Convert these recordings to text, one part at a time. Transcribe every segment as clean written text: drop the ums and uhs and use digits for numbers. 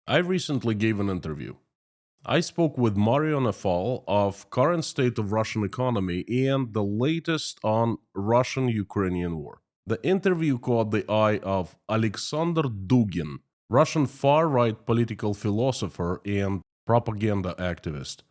I recently gave an interview. I spoke with Mario Nafal of current state of Russian economy and the latest on Russian-Ukrainian war. The interview caught the eye of Alexander Dugin, Russian far-right political philosopher and propaganda activist,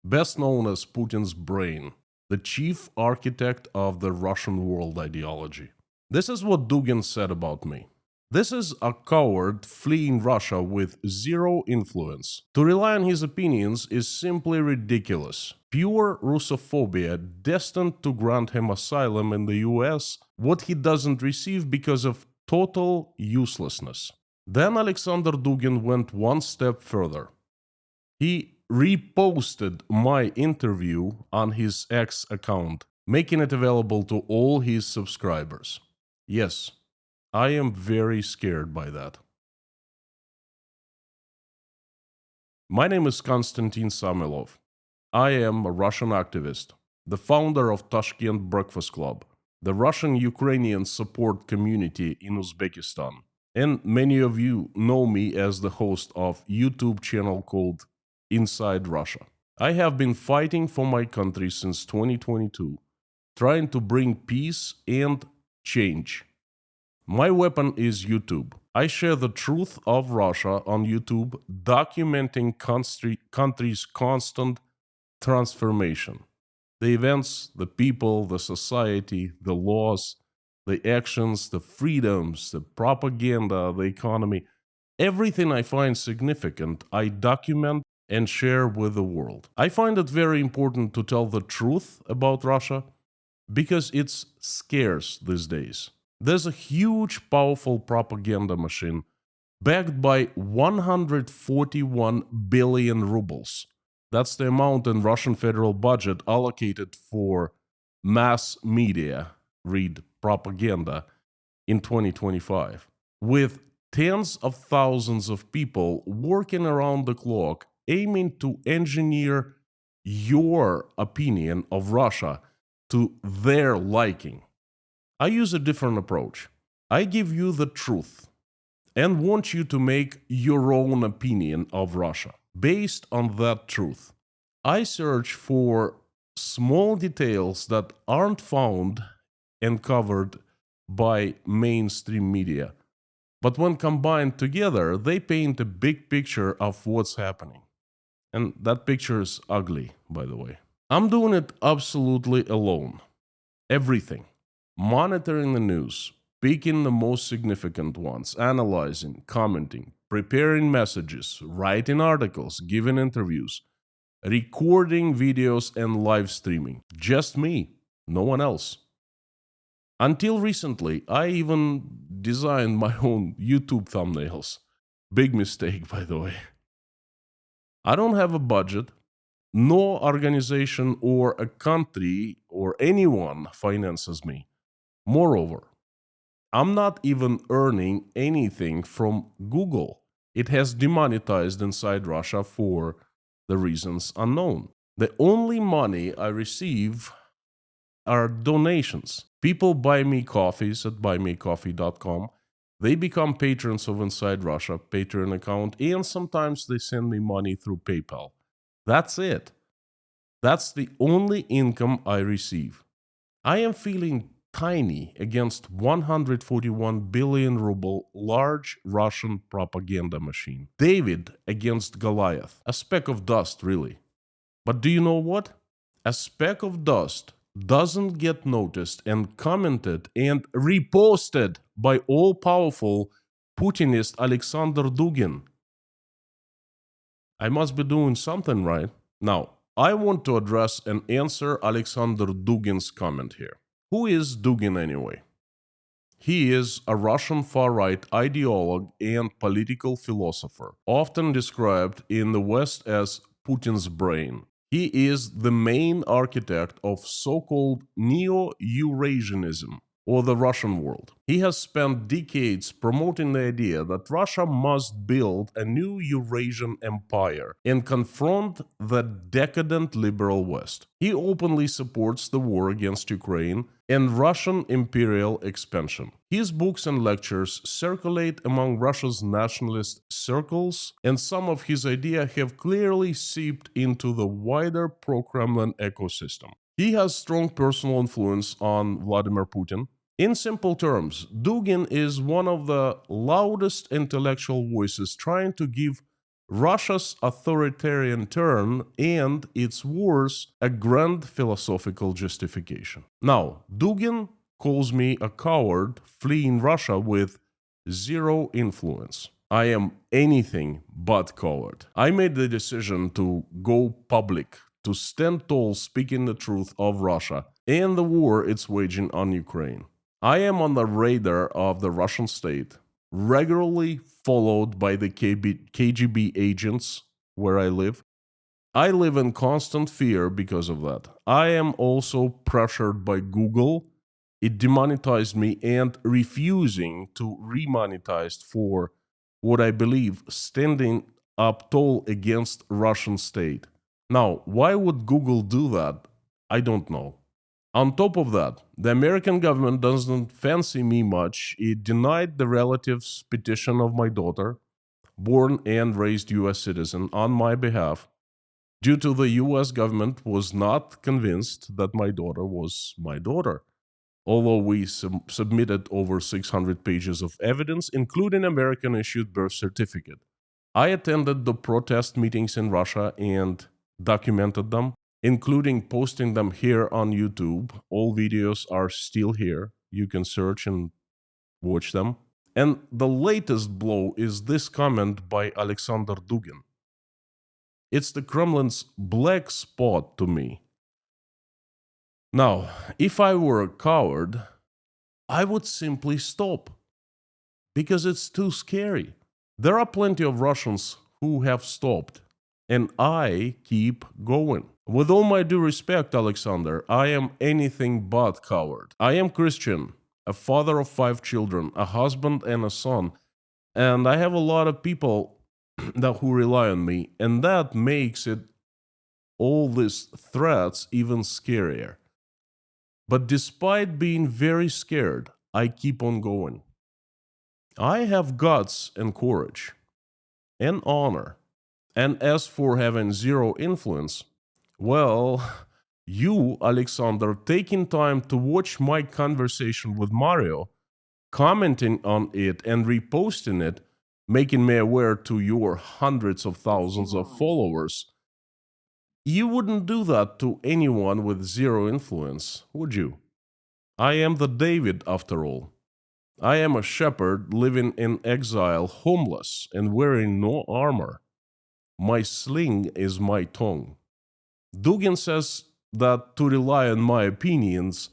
best known as Putin's brain, the chief architect of the Russian world ideology. This is what Dugin said about me. This is a coward fleeing Russia with zero influence. To rely on his opinions is simply ridiculous. Pure Russophobia destined to grant him asylum in the US, what he doesn't receive because of total uselessness. Then Alexander Dugin went one step further. He reposted my interview on his X account, making it available to all his subscribers. Yes, I am very scared by that. My name is Konstantin Samoilov. I am a Russian activist, the founder of Tashkent Breakfast Club, the Russian-Ukrainian support community in Uzbekistan. And many of you know me as the host of YouTube channel called Inside Russia. I have been fighting for my country since 2022, trying to bring peace and change. My weapon is YouTube. I share the truth of Russia on YouTube, documenting country's constant transformation. The events, the people, the society, the laws, the actions, the freedoms, the propaganda, the economy, everything I find significant, I document and share with the world. I find it very important to tell the truth about Russia because it's scarce these days. There's a huge, powerful propaganda machine backed by 141 billion rubles. That's the amount in Russian federal budget allocated for mass media, read propaganda, in 2025. With tens of thousands of people working around the clock, aiming to engineer your opinion of Russia to their liking. I use a different approach. I give you the truth and want you to make your own opinion of Russia based on that truth. I search for small details that aren't found and covered by mainstream media, but when combined together, they paint a big picture of what's happening. And that picture is ugly, by the way. I'm doing it absolutely alone. Everything. Monitoring the news, picking the most significant ones, analyzing, commenting, preparing messages, writing articles, giving interviews, recording videos and live streaming. Just me, no one else. Until recently, I even designed my own YouTube thumbnails. Big mistake, by the way. I don't have a budget. No organization or a country or anyone finances me. Moreover, I'm not even earning anything from Google. It has demonetized Inside Russia for the reasons unknown. The only money I receive are donations. People buy me coffees at buymecoffee.com. They become patrons of Inside Russia Patreon account, and sometimes they send me money through PayPal. That's it. That's the only income I receive. I am feeling tiny against 141 billion ruble large Russian propaganda machine. David against Goliath. A speck of dust, really. But do you know what? A speck of dust doesn't get noticed and commented and reposted by all-powerful Putinist Alexander Dugin. I must be doing something right. Now, I want to address and answer Alexander Dugin's comment here. Who is Dugin anyway? He is a Russian far-right ideologue and political philosopher, often described in the West as Putin's brain. He is the main architect of so-called neo-Eurasianism, or the Russian world. He has spent decades promoting the idea that Russia must build a new Eurasian empire and confront the decadent liberal West. He openly supports the war against Ukraine and Russian imperial expansion. His books and lectures circulate among Russia's nationalist circles, and some of his ideas have clearly seeped into the wider pro-Kremlin ecosystem. He has strong personal influence on Vladimir Putin. In simple terms, Dugin is one of the loudest intellectual voices trying to give Russia's authoritarian turn and its wars a grand philosophical justification. Now, Dugin calls me a coward fleeing Russia with zero influence. I am anything but coward. I made the decision to go public, to stand tall speaking the truth of Russia and the war it's waging on Ukraine. I am on the radar of the Russian state, regularly followed by the KGB agents where I live. I live in constant fear because of that. I am also pressured by Google. It demonetized me and refusing to remonetize for what I believe standing up tall against Russian state. Now, why would Google do that? I don't know. On top of that, the American government doesn't fancy me much. It denied the relatives' petition of my daughter, born and raised U.S. citizen, on my behalf, due to the U.S. government was not convinced that my daughter was my daughter, although we submitted over 600 pages of evidence, including American-issued birth certificate. I attended the protest meetings in Russia and documented them, including posting them here on YouTube. All videos are still here. You can search and watch them. And the latest blow is this comment by Alexander Dugin. It's the Kremlin's black spot to me. Now, if I were a coward, I would simply stop, because it's too scary. There are plenty of Russians who have stopped, and I keep going. With all my due respect, Alexander, I am anything but coward. I am Christian, a father of 5 children, a husband and a son, and I have a lot of people who rely on me, and that makes it all these threats even scarier. But despite being very scared, I keep on going. I have guts and courage and honor. And as for having zero influence, well, you, Alexander, taking time to watch my conversation with Mario, commenting on it and reposting it, making me aware to your hundreds of thousands of followers, you wouldn't do that to anyone with zero influence, would you? I am the David, after all. I am a shepherd living in exile, homeless and wearing no armor. My sling is my tongue. Dugin says that to rely on my opinions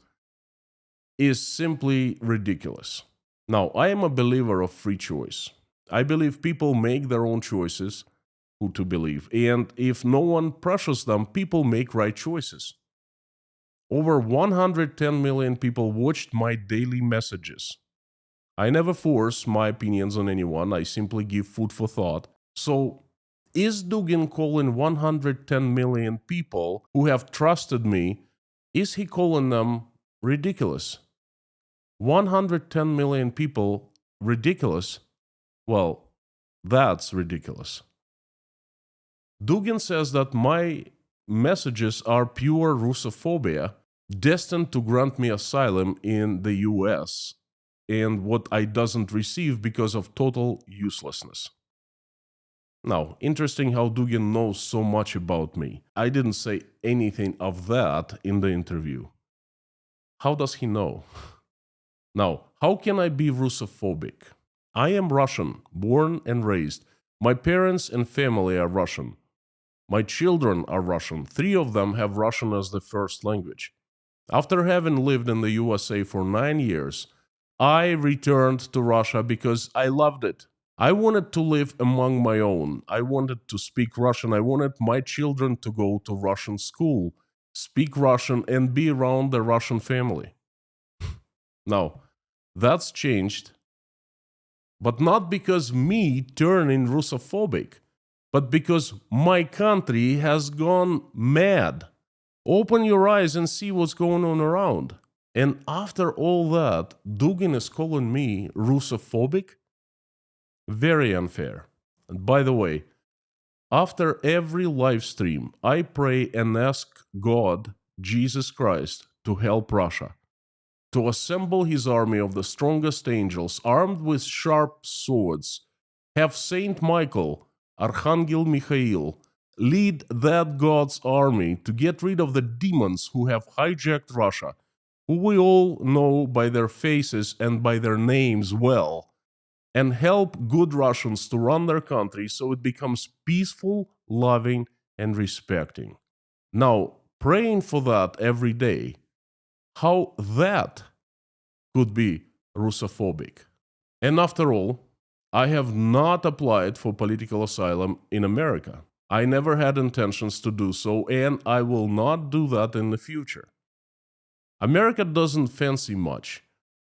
is simply ridiculous. Now, I am a believer of free choice. I believe people make their own choices who to believe, and if no one pressures them, people make right choices. Over 110 million people watched my daily messages. I never force my opinions on anyone, I simply give food for thought. So, is Dugin calling 110 million people who have trusted me, is he calling them ridiculous? 110 million people ridiculous? Well, that's ridiculous. Dugin says that my messages are pure Russophobia, destined to grant me asylum in the US, and what I doesn't receive because of total uselessness. Now, interesting how Dugin knows so much about me. I didn't say anything of that in the interview. How does he know? Now, how can I be Russophobic? I am Russian, born and raised. My parents and family are Russian. My children are Russian. 3 of them have Russian as the first language. After having lived in the USA for 9 years, I returned to Russia because I loved it. I wanted to live among my own. I wanted to speak Russian. I wanted my children to go to Russian school, speak Russian, and be around the Russian family. Now, that's changed, but not because me turning Russophobic, but because my country has gone mad. Open your eyes and see what's going on around. And after all that, Dugin is calling me Russophobic? Very unfair. And by the way, after every live stream, I pray and ask God, Jesus Christ, to help Russia, to assemble his army of the strongest angels, armed with sharp swords, have Saint Michael, Archangel Michael, lead that God's army to get rid of the demons who have hijacked Russia, who we all know by their faces and by their names well, and help good Russians to run their country so it becomes peaceful, loving, and respecting. Now, praying for that every day, how that could be Russophobic. And after all, I have not applied for political asylum in America. I never had intentions to do so, and I will not do that in the future. America doesn't fancy much,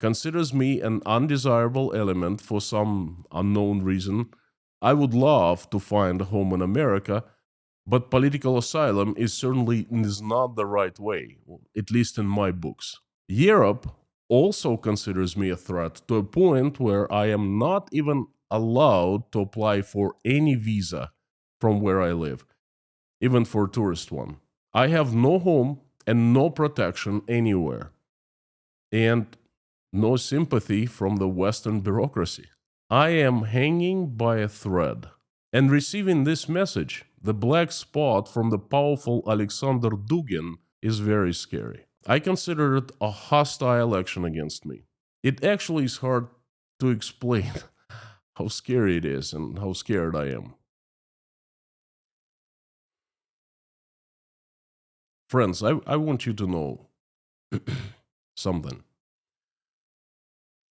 considers me an undesirable element for some unknown reason. I would love to find a home in America, but political asylum is not the right way, at least in my books. Europe also considers me a threat to a point where I am not even allowed to apply for any visa from where I live, even for a tourist one. I have no home and no protection anywhere, and no sympathy from the Western bureaucracy. I am hanging by a thread. And receiving this message, the black spot from the powerful Alexander Dugin, is very scary. I consider it a hostile action against me. It actually is hard to explain how scary it is and how scared I am. Friends, I want you to know something.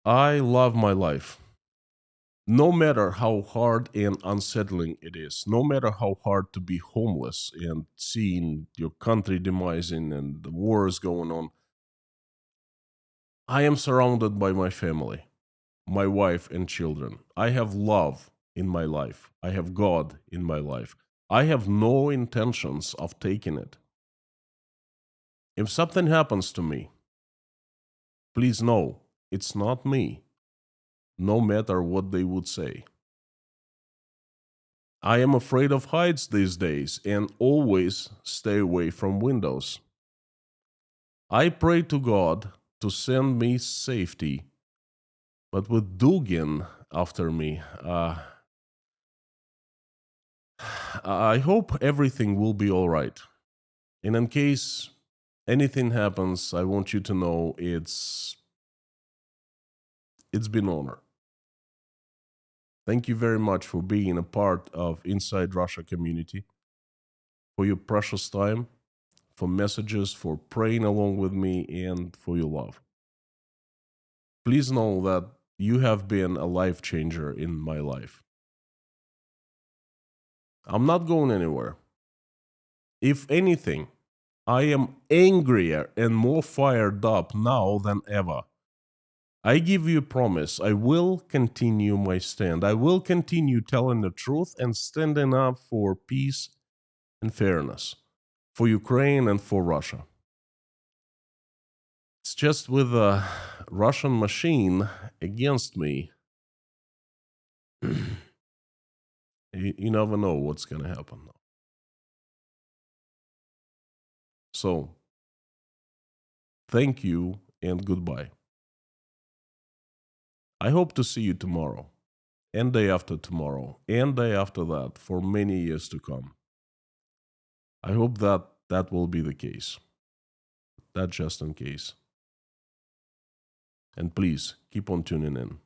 I love my life. No matter how hard and unsettling it is, no matter how hard to be homeless and seeing your country demising and the wars going on, I am surrounded by my family, my wife and children. I have love in my life. I have God in my life. I have no intentions of taking it. If something happens to me, please know it's not me, no matter what they would say. I am afraid of heights these days and always stay away from windows. I pray to God to send me safety, but with Dugin after me, I hope everything will be all right. And in case anything happens, I want you to know it's been an honor. Thank you very much for being a part of Inside Russia community, for your precious time, for messages, for praying along with me, and for your love. Please know that you have been a life changer in my life. I'm not going anywhere. If anything, I am angrier and more fired up now than ever. I give you a promise, I will continue my stand. I will continue telling the truth and standing up for peace and fairness, for Ukraine and for Russia. It's just with the Russian machine against me, you never know what's going to happen. So, thank you and goodbye. I hope to see you tomorrow, and day after tomorrow, and day after that, for many years to come. I hope that will be the case. That just in case. And please, keep on tuning in.